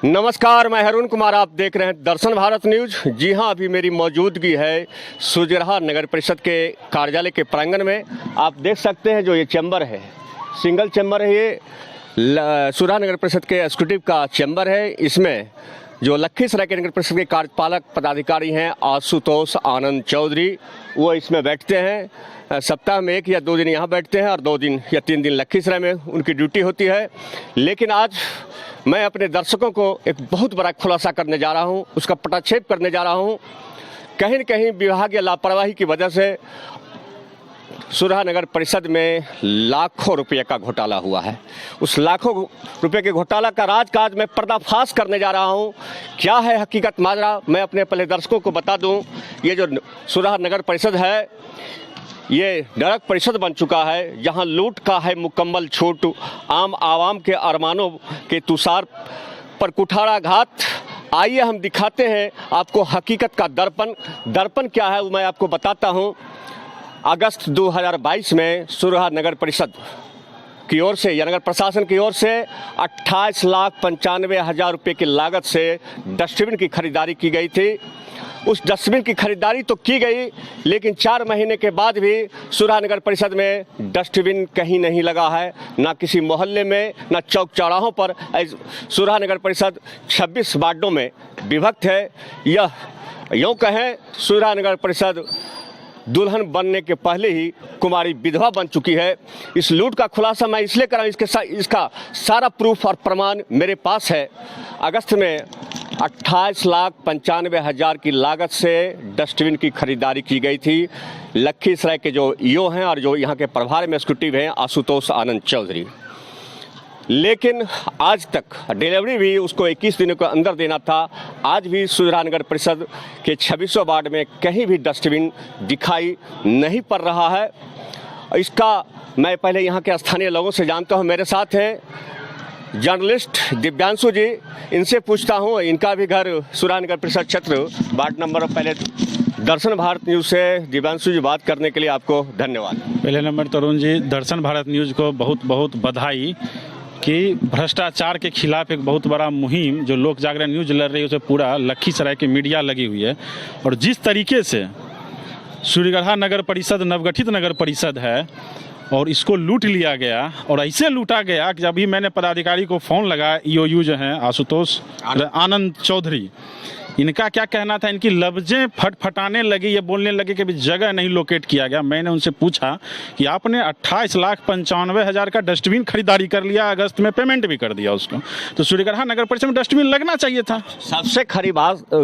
नमस्कार, मैं अरुण कुमार। आप देख रहे हैं दर्शन भारत न्यूज। जी हां, अभी मेरी मौजूदगी है सुजरहा नगर परिषद के कार्यालय के प्रांगण में। आप देख सकते हैं जो ये चैम्बर है, सिंगल चैम्बर है। ये सुजरहा नगर परिषद के एग्जीक्यूटिव का चैम्बर है। इसमें जो लखीसराय के नगर परिषद के कार्यपालक पदाधिकारी हैं आशुतोष आनंद चौधरी, वो इसमें बैठते हैं। सप्ताह में 1 या 2 दिन यहाँ बैठते हैं और 2 दिन या 3 दिन लखीसराय में उनकी ड्यूटी होती है। लेकिन आज मैं अपने दर्शकों को एक बहुत बड़ा खुलासा करने जा रहा हूँ, उसका पटाक्षेप करने जा रहा हूँ। कहीं न कहीं विभागीय लापरवाही की वजह से सुजरहा नगर परिषद में लाखों रुपये का घोटाला हुआ है। उस लाखों रुपये के घोटाला का राजकाज मैं पर्दाफाश करने जा रहा हूं। क्या है हकीकत माजरा, मैं अपने पहले दर्शकों को बता दूं। ये जो सुजरहा नगर परिषद है, ये नरक परिषद बन चुका है, जहां लूट का है मुकम्मल छूट। आम आवाम के अरमानों के तुषार पर कुठाराघात। आइए हम दिखाते हैं आपको हकीकत का दर्पण क्या है, मैं आपको बताता हूं। अगस्त 2022 में सुजरहा नगर परिषद की ओर से या नगर प्रशासन की ओर से 28,95,000 रुपये की लागत से डस्टबिन की खरीदारी की गई थी। उस डस्टबिन की खरीदारी तो की गई, लेकिन 4 महीने के बाद भी सुजरहा नगर परिषद में डस्टबिन कहीं नहीं लगा है, ना किसी मोहल्ले में, ना चौक चौराहों पर। सुजरहा नगर परिषद 26 वार्डों में विभक्त है। यह यूँ कहें, सुजरहा नगर परिषद दुल्हन बनने के पहले ही कुमारी विधवा बन चुकी है। इस लूट का खुलासा मैं इसलिए कर रहा हूँ, इसका सारा प्रूफ और प्रमाण मेरे पास है। अगस्त में 28,95,000 की लागत से डस्टबिन की खरीदारी की गई थी। लखीसराय के जो ईओ हैं और जो यहाँ के प्रभार में एग्जीक्यूटिव हैं आशुतोष आनंद चौधरी, लेकिन आज तक डिलीवरी भी उसको 21 दिनों के अंदर देना था। आज भी सुजरहा नगर परिषद के 26 वार्ड में कहीं भी डस्टबिन दिखाई नहीं पड़ रहा है। इसका मैं पहले यहाँ के स्थानीय लोगों से जानता हूँ। मेरे साथ हैं जर्नलिस्ट दिव्यांशु जी, इनसे पूछता हूँ। इनका भी घर सुजरहा नगर परिषद क्षेत्र वार्ड नंबर। पहले दर्शन भारत न्यूज़ से दिव्यांशु जी बात करने के लिए आपको धन्यवाद। पहले नंबर तरुण जी, दर्शन भारत न्यूज़ को बहुत बहुत बधाई कि भ्रष्टाचार के खिलाफ एक बहुत बड़ा मुहिम जो लोक जागरण न्यूज़ लड़ रही है, उसे पूरा लखीसराय की मीडिया लगी हुई है। और जिस तरीके से सुजरहा नगर परिषद नवगठित नगर परिषद है और इसको लूट लिया गया, और ऐसे लूटा गया कि अभी मैंने पदाधिकारी को फ़ोन लगाया, ईओयू जो हैं आशुतोष आनंद चौधरी, इनका क्या कहना था, इनकी लफ्जें फटफटाने लगी, ये बोलने लगे कि अभी जगह नहीं लोकेट किया गया। मैंने उनसे पूछा कि आपने 28,95,000 का डस्टबिन खरीदारी कर लिया, अगस्त में पेमेंट भी कर दिया उसको, तो सुजरहा नगर परिषद में डस्टबिन लगना चाहिए था। सबसे खरी बात,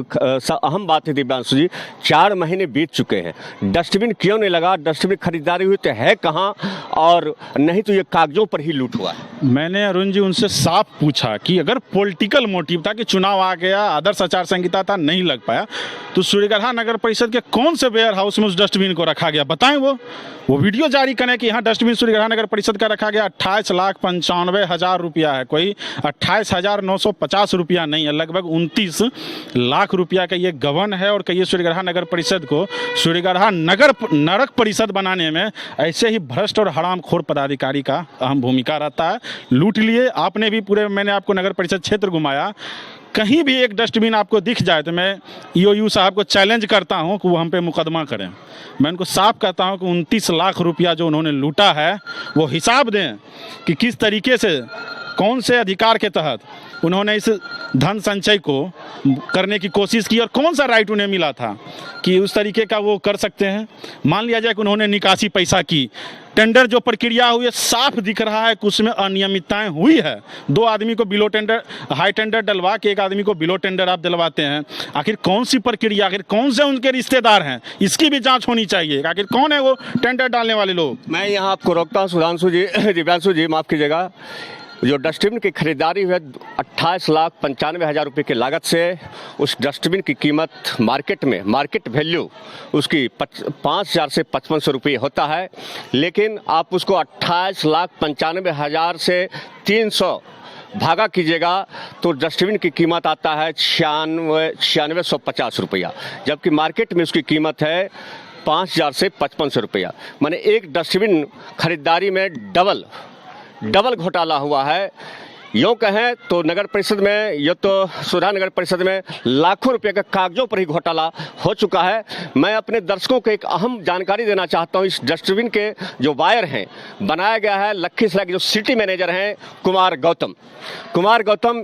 अहम बात है दिव्यांशु जी, 4 महीने बीत चुके हैं, डस्टबिन क्यों नहीं लगा? डस्टबिन खरीदारी हुई तो है कहाँ, और नहीं तो ये कागजों पर ही लूट हुआ है। मैंने अरुण जी उनसे साफ पूछा कि अगर पॉलिटिकल मोटिव था कि चुनाव आ गया, आदर्श आचार संहिता था, नहीं लग पाया, तो सुजरहा नगर परिषद के कौन से वेयर हाउस में उस डस्टबिन को रखा गया, बताएं। वो वीडियो जारी करें कि यहाँ डस्टबिन सुजरहा नगर परिषद का रखा गया। 28,95,000 रुपया है, कोई 28,950 रुपया नहीं है, लगभग 29 लाख रुपया का ये गबन है। और कहिए सुजरहा नगर परिषद को सुजरहा नगर नरक परिषद बनाने में ऐसे ही भ्रष्ट और हरामखोर पदाधिकारी का अहम भूमिका रहता है। लूट लिए आपने भी पूरे, मैंने आपको नगर परिषद क्षेत्र घुमाया, कहीं भी एक डस्टबिन आपको दिख जाए तो मैं ईओयू साहब को चैलेंज करता हूं कि वो हम पे मुकदमा करें। मैं उनको साफ कहता हूं कि 29 लाख रुपया जो उन्होंने लूटा है वो हिसाब दें कि किस तरीके से, कौन से अधिकार के तहत उन्होंने इस धन संचय को करने की कोशिश की और कौन सा राइट उन्हें मिला था कि उस तरीके का वो कर सकते हैं। मान लिया जाए कि उन्होंने निकासी पैसा की, टेंडर जो प्रक्रिया हुई है साफ दिख रहा है कि उसमें अनियमितताएं हुई है। 2 आदमी को बिलो टेंडर, हाई टेंडर डलवा के 1 आदमी को बिलो टेंडर आप दिलवाते हैं। आखिर कौन सी प्रक्रिया, आखिर कौन से उनके रिश्तेदार हैं, इसकी भी जांच होनी चाहिए। आखिर कौन है वो टेंडर डालने वाले लोग। मैं यहाँ आपको रोकता हूँ सुधांशु जी, दिव्यांशु जी माफ़ कीजिएगा। जो डस्टबिन की खरीदारी हुई 28,95,000 रुपये की लागत से, उस डस्टबिन की कीमत मार्केट वैल्यू उसकी 5,000 से 5,500 रुपये होता है। लेकिन आप उसको 28,95,000 से 300 भागा कीजिएगा तो डस्टबिन की कीमत आता है 96,150 रुपया, जबकि मार्केट में उसकी कीमत है 5,000 से 5,500 रुपया। माने एक डस्टबिन खरीदारी में डबल घोटाला हुआ है। यूँ कहें तो नगर परिषद में, ये तो सुधा नगर परिषद में लाखों रुपए का कागजों पर ही घोटाला हो चुका है। मैं अपने दर्शकों को एक अहम जानकारी देना चाहता हूँ। इस डस्टबिन के जो वायर हैं बनाया गया है लखीसराय के जो सिटी मैनेजर हैं कुमार गौतम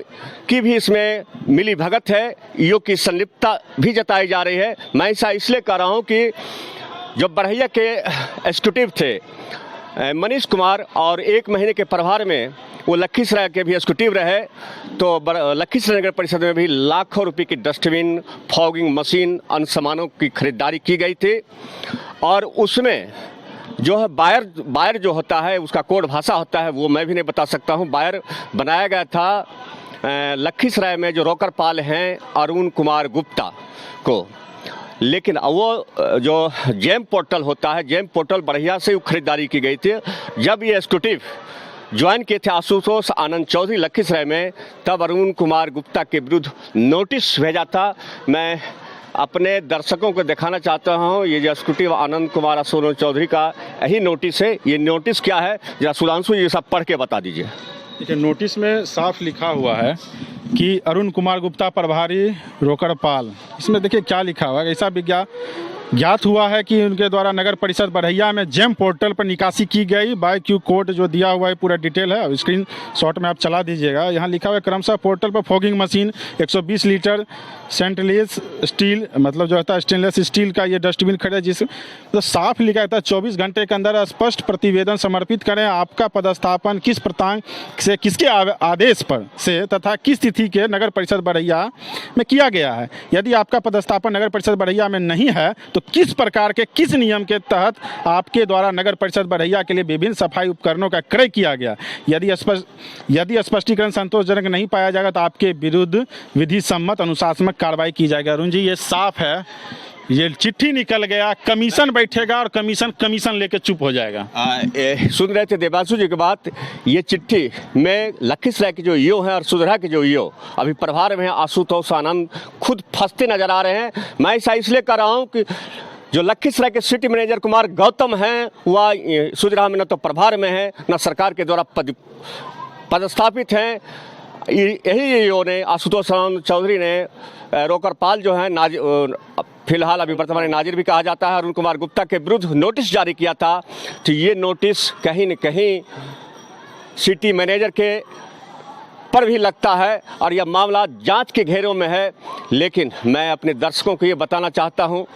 की भी इसमें मिली भगत है, ईओ की संलिप्तता भी जताई जा रही है। मैं ऐसा इसलिए कह रहा हूँ कि जो बरहैया के एग्जीक्यूटिव थे मनीष कुमार और 1 महीने के प्रभार में वो लखीसराय के भी एग्जीक्यूटिव रहे, तो लखीसराय नगर परिषद में भी लाखों रुपए की डस्टबिन, फॉगिंग मशीन, अन्य सामानों की खरीदारी की गई थी। और उसमें जो है बायर जो होता है उसका कोड भाषा होता है, वो मैं भी नहीं बता सकता हूँ। बायर बनाया गया था लखीसराय में जो रोकरपाल हैं अरुण कुमार गुप्ता को, लेकिन वो जो जेम पोर्टल होता है, जेम पोर्टल बढ़िया से खरीदारी की गई थी। जब ये एग्जीक्यूटिव ज्वाइन किए थे आशुतोष आनंद चौधरी लखीसराय में, तब अरुण कुमार गुप्ता के विरुद्ध नोटिस भेजा था। मैं अपने दर्शकों को दिखाना चाहता हूं, ये जो एग्जीक्यूटिव आनंद कुमार आशुतोष चौधरी का यही नोटिस है। ये नोटिस क्या है जरा सुधांशु जी सब पढ़ के बता दीजिए। देखिए, नोटिस में साफ लिखा हुआ है कि अरुण कुमार गुप्ता प्रभारी रोकरपाल, इसमें देखिए क्या लिखा हुआ है। ऐसा ज्ञात हुआ है कि उनके द्वारा नगर परिषद बरहैया में जेम पोर्टल पर निकासी की गई बाय क्यू कोड जो दिया हुआ है, पूरा डिटेल है, स्क्रीन शॉट में आप चला दीजिएगा। यहाँ लिखा हुआ है क्रमशः पोर्टल पर fogging machine 120 litre stainless steel, मतलब जो होता है स्टेनलेस स्टील का ये डस्टबिन खरीदा, जिस तो साफ लिखा था 24 घंटे के अंदर स्पष्ट प्रतिवेदन समर्पित करें। आपका पदस्थापन किस प्रतांग से किसके आदेश पर से तथा किस तिथि के नगर परिषद बरहैया में किया गया है। यदि आपका पदस्थापन नगर परिषद बरहैया में नहीं है तो किस प्रकार के किस नियम के तहत आपके द्वारा नगर परिषद बरहैया के लिए विभिन्न सफाई उपकरणों का क्रय किया गया। यदि स्पष्टीकरण संतोषजनक नहीं पाया जाएगा तो आपके विरुद्ध विधि सम्मत अनुशासनात्मक कार्रवाई की जाएगी। अरुण जी, ये साफ है, ये चिट्ठी निकल गया, कमीशन बैठेगा और कमीशन लेके चुप हो जाएगा। सुन रहे थे देवांशु जी की बात। ये चिट्ठी में लखीसराय के जो ईओ हैं और सुधरा के जो ईओ अभी प्रभार में हैं आशुतोष आनंद खुद फंसते नजर आ रहे हैं। मैं ऐसा इसलिए कर रहा हूँ कि जो लखीसराय के सिटी मैनेजर कुमार गौतम हैं वह सुधरा में न तो प्रभार में है न सरकार के द्वारा पदस्थापित हैं। यही ईओ ने आशुतोष आनंद चौधरी ने रोकरपाल जो है फिलहाल अभी वर्तमान में नाजिर भी कहा जाता है, अरुण कुमार गुप्ता के विरुद्ध नोटिस जारी किया था। तो ये नोटिस कहीं न कहीं सिटी मैनेजर के पर भी लगता है और यह मामला जांच के घेरों में है। लेकिन मैं अपने दर्शकों को ये बताना चाहता हूँ,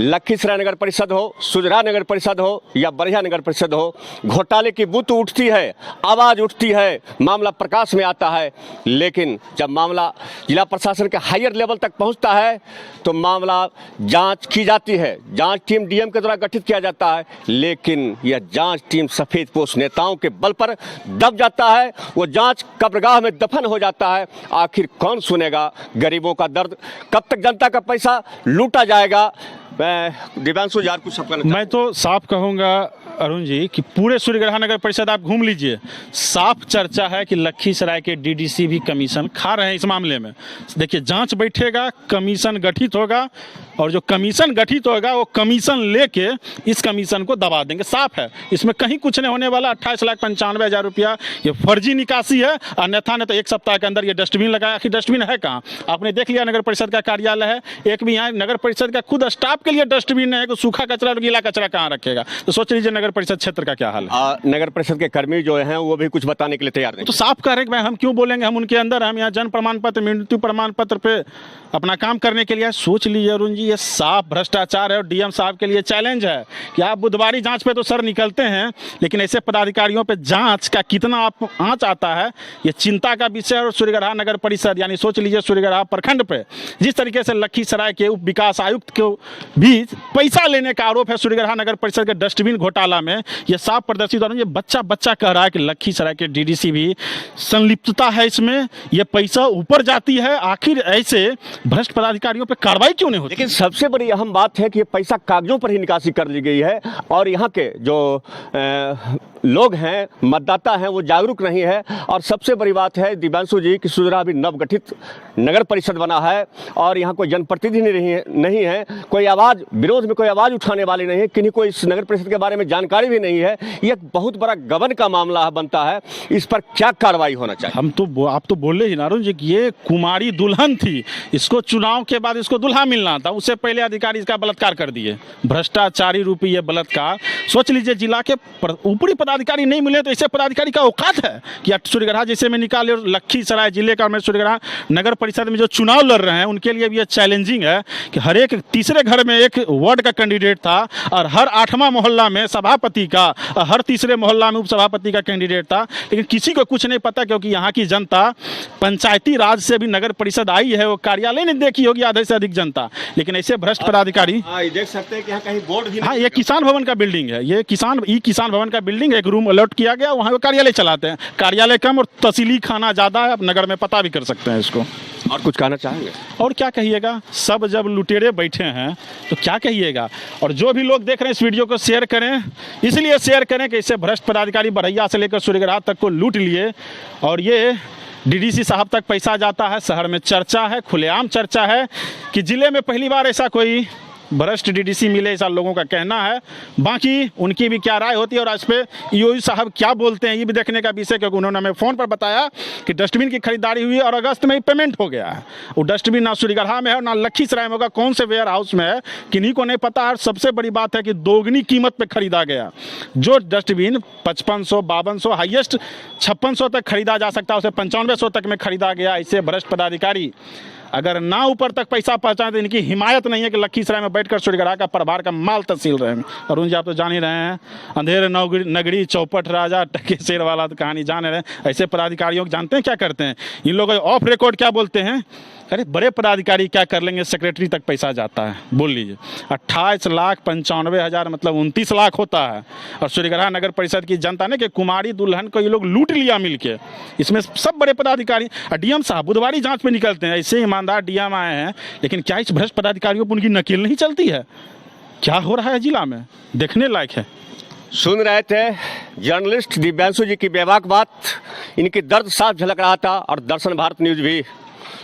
लखीसराय नगर परिषद हो, सुजरा नगर परिषद हो या बरहैया नगर परिषद हो, घोटाले की बूत उठती है, आवाज़ उठती है, मामला प्रकाश में आता है। लेकिन जब मामला जिला प्रशासन के हायर लेवल तक पहुंचता है तो मामला जांच की जाती है, जांच टीम डीएम के द्वारा गठित किया जाता है। लेकिन यह जांच टीम सफ़ेद पोश नेताओं के बल पर दब जाता है, वो जांच कब्रगाह में दफन हो जाता है। आखिर कौन सुनेगा गरीबों का दर्द? कब तक जनता का पैसा लूटा जाएगा? दिव्यांशु यार कुछ मैं तो साफ कहूँगा अरुण जी कि पूरे सूर्यग्रह नगर परिषद आप घूम लीजिए, साफ चर्चा है कि लखीसराय के डीडीसी भी कमीशन खा रहे हैं इस मामले में। देखिए, जांच बैठेगा, कमीशन गठित होगा और जो कमीशन गठित होगा वो कमीशन लेके इस कमीशन को दबा देंगे। साफ है, इसमें कहीं कुछ नहीं होने वाला। 28,95,000 रुपया ये फर्जी निकासी है। अन्यथा ने तो 1 सप्ताह के अंदर ये डस्टबिन लगाया। आखिर डस्टबिन है कहाँ? आपने देख लिया, नगर परिषद का कार्यालय है, एक भी यहाँ नगर परिषद का खुद स्टाफ के लिए डस्टबिन है। सूखा कचरा और गीला कचरा कहाँ रखेगा? तो सोच लीजिए नगर परिषद क्षेत्र का क्या हाल है। नगर परिषद के कर्मी जो हैं वो भी कुछ बताने के लिए तैयार नहीं। तो साफ कह रहे हैं कि हम क्यों बोलेंगे, हम उनके अंदर, हम यहाँ जन्म प्रमाण पत्र, मृत्यु प्रमाण पत्र पे अपना काम करने के लिए। सोच लीजिए अरुण जी, ये साफ भ्रष्टाचार है और डीएम साहब के लिए चैलेंज है कि आप बुधवारी जांच पे तो सर निकलते हैं, लेकिन ऐसे पदाधिकारियों पे जांच का कितना आप आंच आता है, ये चिंता का विषय है। और सूर्यग्रह नगर परिषद, यानी सोच लीजिए सूर्यग्रह प्रखंड पे जिस तरीके से लखीसराय के उप विकास आयुक्त को भी पैसा लेने का आरोप है सूर्यग्रह नगर परिषद के डस्टबिन घोटाला में, यह साफ प्रदर्शित हो रहा है। ये बच्चा कह रहा है कि लखीसराय के डीडीसी भी संलिप्तता है इसमें, ये पैसा ऊपर जाती है। आखिर ऐसे भ्रष्ट पदाधिकारियों पर कार्रवाई क्यों नहीं होती? लेकिन सबसे बड़ी अहम बात है कि ये पैसा कागजों पर ही निकासी कर ली गई है और यहाँ के जो लोग हैं, मतदाता हैं, वो जागरूक नहीं है। और सबसे बड़ी बात है दिव्यांशु जी कि सुजरा अभी नवगठित नगर परिषद बना है और यहाँ कोई जनप्रतिनिधि नहीं है, कोई आवाज़ विरोध में कोई आवाज़ उठाने वाले नहीं है, किन्हीं को इस नगर परिषद के बारे में जानकारी भी नहीं है। ये एक बहुत बड़ा गबन का मामला बनता है, इस पर क्या कार्रवाई होना चाहिए? आप तो बोले ही नारुण जी कि ये कुमारी दुल्हन थी, इसको चुनाव के बाद इसको दुल्हा मिलना था, उससे पहले अधिकारी इसका बलात्कार कर दिए। भ्रष्टाचारी रूपी ये बलात्कार, सोच लीजिए जिला के ऊपरी पदाधिकारी नहीं मिले तो ऐसे पदाधिकारी का औकात है कि सूर्यगढ़ा जैसे में निकाले। और लखीसराय जिले का मैं सूर्यगढ़ा नगर परिषद में जो चुनाव लड़ रहे हैं उनके लिए भी ये चैलेंजिंग है कि हर एक तीसरे घर में एक वार्ड का कैंडिडेट था और हर 8वां मोहल्ला में सभापति का और हर तीसरे मोहल्ला में उपसभापति का कैंडिडेट था, लेकिन किसी को कुछ नहीं पता क्योंकि यहाँ की जनता पंचायती राज से भी नगर परिषद आई है, वो कार्यालय नहीं देखी होगी आधे से अधिक जनता। लेकिन ऐसे भ्रष्ट पदाधिकारी, देख सकते हैं कि यहाँ कहीं बोर्ड भी हाँ, ये किसान भवन का बिल्डिंग है, ये किसान भवन का बिल्डिंग, एक रूम अलॉट किया गया, वहाँ कार्यालय चलाते हैं। कार्यालय कम और तहसीली खाना ज़्यादा है, आप नगर में पता भी कर सकते हैं इसको। और कुछ कहना चाहेंगे? और क्या कहिएगा, सब जब लुटेरे बैठे हैं तो क्या कहिएगा। और जो भी लोग देख रहे हैं इस वीडियो को शेयर करें, इसलिए शेयर करें कि इससे भ्रष्ट पदाधिकारी बरैया से लेकर सूर्यगढ़ा तक को लूट लिए और ये डीडीसी साहब तक पैसा जाता है। शहर में चर्चा है, खुलेआम चर्चा है कि जिले में पहली बार ऐसा कोई भ्रष्ट डीडीसी मिले, ऐसा लोगों का कहना है। बाकी उनकी भी क्या राय होती है और इस पर ईओ साहब क्या बोलते हैं ये भी देखने का विषय, क्योंकि उन्होंने हमें फ़ोन पर बताया कि डस्टबिन की खरीदारी हुई और अगस्त में ही पेमेंट हो गया है। वो डस्टबिन ना सूर्यगढ़ा में है और ना लखीसराय में होगा, कौन से वेयर हाउस में है किन्हीं को नहीं पता। और सबसे बड़ी बात है कि दोगुनी कीमत पर खरीदा गया। जो डस्टबिन 5500, 5200, हाइएस्ट 5600 तक खरीदा जा सकता है, उसे 9500 तक में खरीदा गया। ऐसे भ्रष्ट पदाधिकारी अगर ना ऊपर तक पैसा पहुँचाए तो इनकी हिमायत नहीं है कि लखीसराय में बैठकर सूर्यगढ़ा का प्रभार का माल तहसील रहे हैं। अरुण जी आप तो जान ही रहे हैं, अंधेर नगरी चौपट राजा टके शेर वाला तो कहानी जान रहे हैं। ऐसे पदाधिकारियों को जानते हैं क्या करते हैं इन लोग, ऑफ रिकॉर्ड क्या बोलते हैं, अरे बड़े पदाधिकारी क्या कर लेंगे, सेक्रेटरी तक पैसा जाता है। बोल लीजिए 28,95,000 मतलब 29 लाख होता है। और सूर्यगढ़ा नगर परिषद की जनता ने कि कुमारी दुल्हन को ये लोग लूट लिया मिलके, इसमें सब बड़े पदाधिकारी। डीएम साहब बुधवारी जांच पे निकलते हैं, ऐसे ईमानदार डीएम आए हैं, लेकिन क्या इस भ्रष्ट पदाधिकारियों पर उनकी नकील नहीं चलती है? क्या हो रहा है जिला में, देखने लायक है। सुन रहे थे जर्नलिस्ट दिव्यांशु जी की बेबाक बात, इनकी दर्द साफ झलक रहा था। और दर्शन भारत न्यूज भी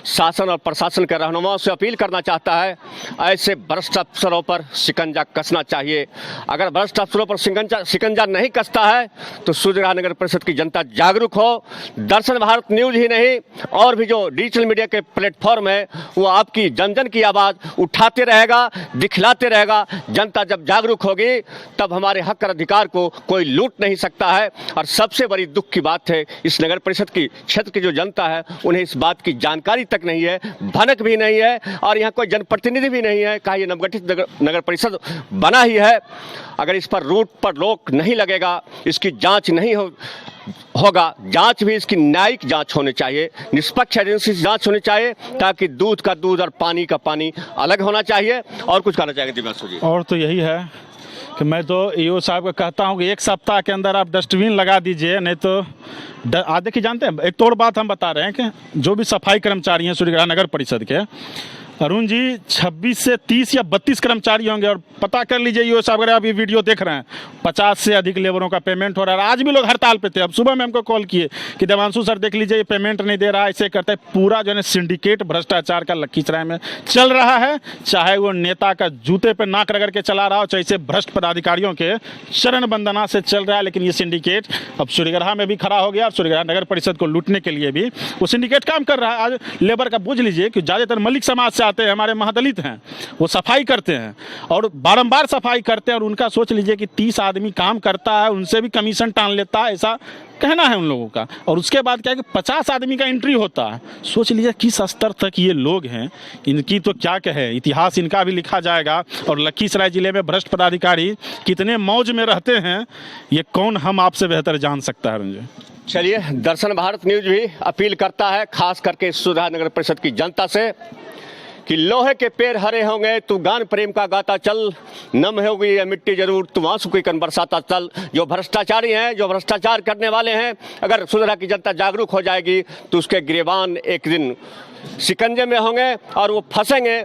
शासन और प्रशासन के रहनुमाओं से अपील करना चाहता है, ऐसे भ्रष्ट अफसरों पर शिकंजा कसना चाहिए। अगर भ्रष्ट अफसरों पर शिकंजा नहीं कसता है तो सूर्यगढ़ा नगर परिषद की जनता जागरूक हो। दर्शन भारत न्यूज ही नहीं और भी जो डिजिटल मीडिया के प्लेटफॉर्म है वो आपकी जन जन की आवाज़ उठाते रहेगा, दिखलाते रहेगा। जनता जब जागरूक होगी तब हमारे हक और अधिकार को कोई लूट नहीं सकता है। और सबसे बड़ी दुख की बात है, इस नगर परिषद की क्षेत्र की जो जनता है उन्हें इस बात की जानकारी तक नहीं है, भनक भी नहीं है और यहाँ कोई जनप्रतिनिधि भी नहीं है। कहा ये नवगठित नगर परिषद बना ही है। अगर इस पर रूट पर रोक नहीं लगेगा, इसकी जांच नहीं होगा, जांच भी इसकी न्यायिक जांच होनी चाहिए, निष्पक्ष एजेंसी से जांच होनी चाहिए, ताकि दूध का दूध और पानी का पानी अलग होना चाहिए। और कुछ कहना चाहेंगे दिव्यांशु जी? और तो यही है कि मैं तो ईओ साहब को कहता हूं कि 1 सप्ताह के अंदर आप डस्टबिन लगा दीजिए, नहीं तो आधे की जानते हैं। एक तो और बात हम बता रहे हैं कि जो भी सफाई कर्मचारी हैं सूर्यगढ़ा नगर परिषद के, अरुण जी 26 से 30 या 32 कर्मचारी होंगे। और पता कर लीजिए ईओ साहब, अगर आप ये वीडियो देख रहे हैं, 50 से अधिक लेबरों का पेमेंट हो रहा है। आज भी लोग हड़ताल पे थे। अब सुबह में हमको कॉल किए कि देवांशु सर देख लीजिए ये पेमेंट नहीं दे रहा, ऐसे करते पूरा जो है सिंडिकेट भ्रष्टाचार का लखीसराय में चल रहा है। चाहे वो नेता का जूते पर नाक रगड़ के चला रहा हो, चाहे इसे भ्रष्ट पदाधिकारियों के चरण वंदना से चल रहा है। लेकिन ये सिंडिकेट अब सूर्यगढ़ा में भी खड़ा हो गया और सूर्यगढ़ा नगर परिषद को लूटने के लिए भी वो सिंडिकेट काम कर रहा है। आज लेबर का बुझ लीजिए कि ज़्यादातर मलिक समाज से आते हैं, हमारे महादलित हैं, वो सफाई करते हैं और बारंबार सफाई करते हैं। और उनका सोच लीजिए कि 30 आदमी काम करता है, उनसे भी कमीशन टान लेता है, ऐसा कहना है उन लोगों का। और उसके बाद क्या है कि 50 आदमी का एंट्री होता है। सोच लीजिए किस स्तर तक ये लोग हैं, इनकी तो क्या कहे, इतिहास इनका भी लिखा जाएगा। और लखीसराय जिले में भ्रष्ट पदाधिकारी कितने मौज में रहते हैं ये कौन हम आपसे बेहतर जान सकता है। रंजन, चलिए, दर्शन भारत न्यूज भी अपील करता है खास करके सूर्यगढ़ा नगर परिषद की जनता से कि लोहे के पेड़ हरे होंगे तू गान प्रेम का गाता चल, नम होगी ये मिट्टी जरूर तू आंसू की कन बरसाता चल। जो भ्रष्टाचारी हैं, जो भ्रष्टाचार करने वाले हैं, अगर सूर्यगढ़ा की जनता जागरूक हो जाएगी तो उसके गिरेबान एक दिन शिकंजे में होंगे और वो फंसेंगे।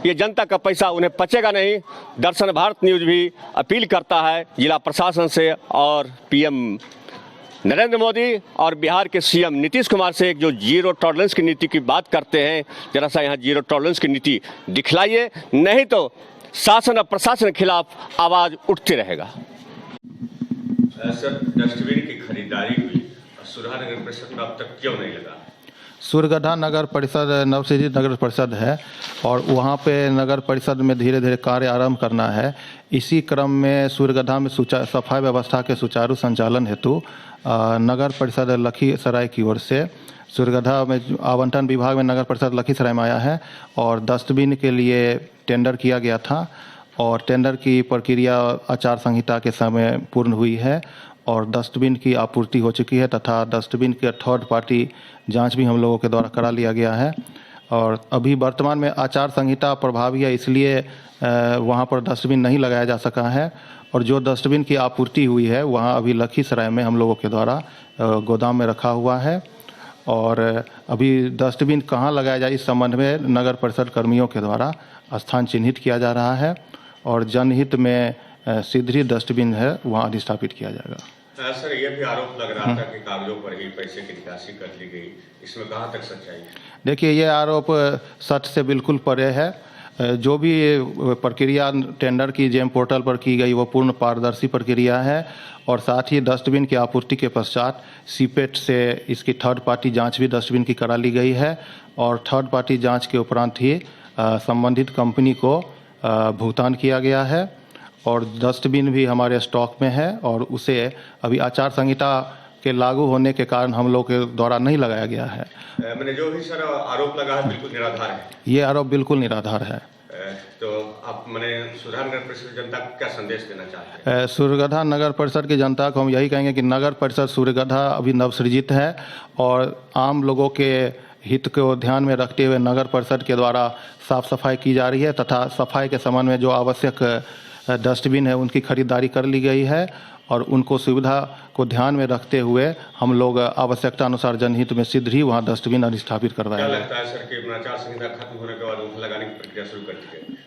ये जनता का पैसा उन्हें पचेगा नहीं। दर्शन भारत न्यूज़ भी अपील करता है जिला प्रशासन से और पीएम नरेंद्र मोदी और बिहार के सीएम नीतीश कुमार से, एक जो जीरो टॉलरेंस की नीति की बात करते हैं, जरा सा यहाँ जीरो टॉलरेंस की नीति दिखलाइए, नहीं तो शासन और प्रशासन के खिलाफ आवाज उठती रहेगा। सर, डस्टबिन की खरीदारी हुई, सुरहा नगर परिषद में अब तक क्यों नहीं लगा? सूर्यगढ़ा नगर परिषद नवसृजित नगर परिषद है और वहाँ पे नगर परिषद में धीरे धीरे कार्य आरंभ करना है। इसी क्रम में सूर्यगढ़ा में सफाई व्यवस्था के सुचारू संचालन हेतु नगर परिषद लखीसराय की ओर से सूर्यगढ़ा में आवंटन विभाग में नगर परिषद लखीसराय में आया है और डस्टबिन के लिए टेंडर किया गया था और टेंडर की प्रक्रिया आचार संहिता के समय पूर्ण हुई है और डस्टबिन की आपूर्ति हो चुकी है तथा डस्टबिन के थर्ड पार्टी जांच भी हम लोगों के द्वारा करा लिया गया है। और अभी वर्तमान में आचार संहिता प्रभावी है, इसलिए वहां पर डस्टबिन नहीं लगाया जा सका है और जो डस्टबिन की आपूर्ति हुई है वहां अभी लखीसराय में हम लोगों के द्वारा गोदाम में रखा हुआ है और अभी डस्टबिन कहाँ लगाया जाए इस संबंध में नगर परिषद कर्मियों के द्वारा स्थान चिन्हित किया जा रहा है और जनहित में शीघ्र डस्टबिन है वहाँ अधिस्थापित किया जाएगा। सर, ये भी आरोप लग रहा था कि कागजों पर ही पैसे की निकासी कर ली गई, इसमें कहाँ तक सच्चाई है? देखिए, ये आरोप सच से बिल्कुल परे है। जो भी प्रक्रिया टेंडर की जेम पोर्टल पर की गई वो पूर्ण पारदर्शी प्रक्रिया है और साथ ही डस्टबिन की आपूर्ति के पश्चात सीपेट से इसकी थर्ड पार्टी जांच भी डस्टबिन की करा ली गई है और थर्ड पार्टी जांच के उपरांत ही संबंधित कंपनी को भुगतान किया गया है और डस्टबिन भी हमारे स्टॉक में है और उसे अभी आचार संहिता के लागू होने के कारण हम लोग के द्वारा नहीं लगाया गया है। मैंने जो भी सर आरोप लगा है बिल्कुल निराधार है। ये आरोप बिल्कुल निराधार है। तो आप मैंने सूर्यगढ़ा नगर परिषद जनता को क्या संदेश देना चाहते हैं? सूर्यगढ़ा नगर परिषद की जनता को हम यही कहेंगे कि नगर परिषद सूर्यगढ़ा अभी नवसृजित है और आम लोगों के हित को ध्यान में रखते हुए नगर परिषद के द्वारा साफ सफाई की जा रही है तथा सफाई के संबंध में जो आवश्यक डस्टबिन है उनकी खरीदारी कर ली गई है और उनको सुविधा को ध्यान में रखते हुए हम लोग आवश्यकता अनुसार जनहित में शीघ्र ही वहाँ डस्टबिन अधिस्थापित करवाएंगे। क्या लगता है सर कि आचार संहिता खत्म होने के बाद उनको लगाने की प्रक्रिया शुरू कर दी जाएगी?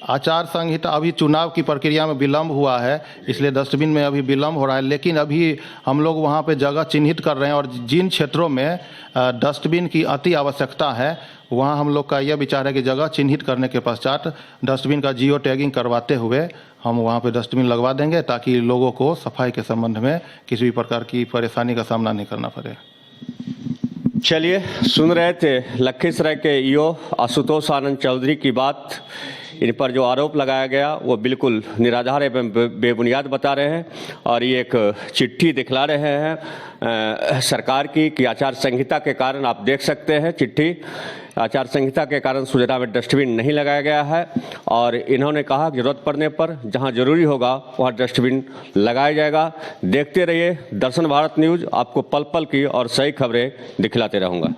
आचार संहिता अभी चुनाव की प्रक्रिया में विलम्ब हुआ है, इसलिए डस्टबिन में अभी विलम्ब हो रहा है, लेकिन अभी हम लोग वहाँ पे जगह चिन्हित कर रहे हैं और जिन क्षेत्रों में डस्टबिन की अति आवश्यकता है वहाँ हम लोग का यह विचार है कि जगह चिन्हित करने के पश्चात डस्टबिन का जियो टैगिंग करवाते हुए हम वहाँ पे डस्टबिन लगवा देंगे ताकि लोगों को सफाई के संबंध में किसी भी प्रकार की परेशानी का सामना नहीं करना पड़े। चलिए, सुन रहे थे लखीसराय के ईओ आशुतोष आनंद चौधरी की बात। इन पर जो आरोप लगाया गया वो बिल्कुल निराधार एवं बेबुनियाद बता रहे हैं और ये एक चिट्ठी दिखला रहे हैं सरकार की कि आचार संहिता के कारण, आप देख सकते हैं चिट्ठी, आचार संहिता के कारण सूर्यगढ़ा में डस्टबिन नहीं लगाया गया है और इन्होंने कहा कि जरूरत पड़ने पर जहां जरूरी होगा वहां डस्टबिन लगाया जाएगा। देखते रहिए दर्शन भारत न्यूज़, आपको पल पल की और सही खबरें दिखलाते रहूँगा।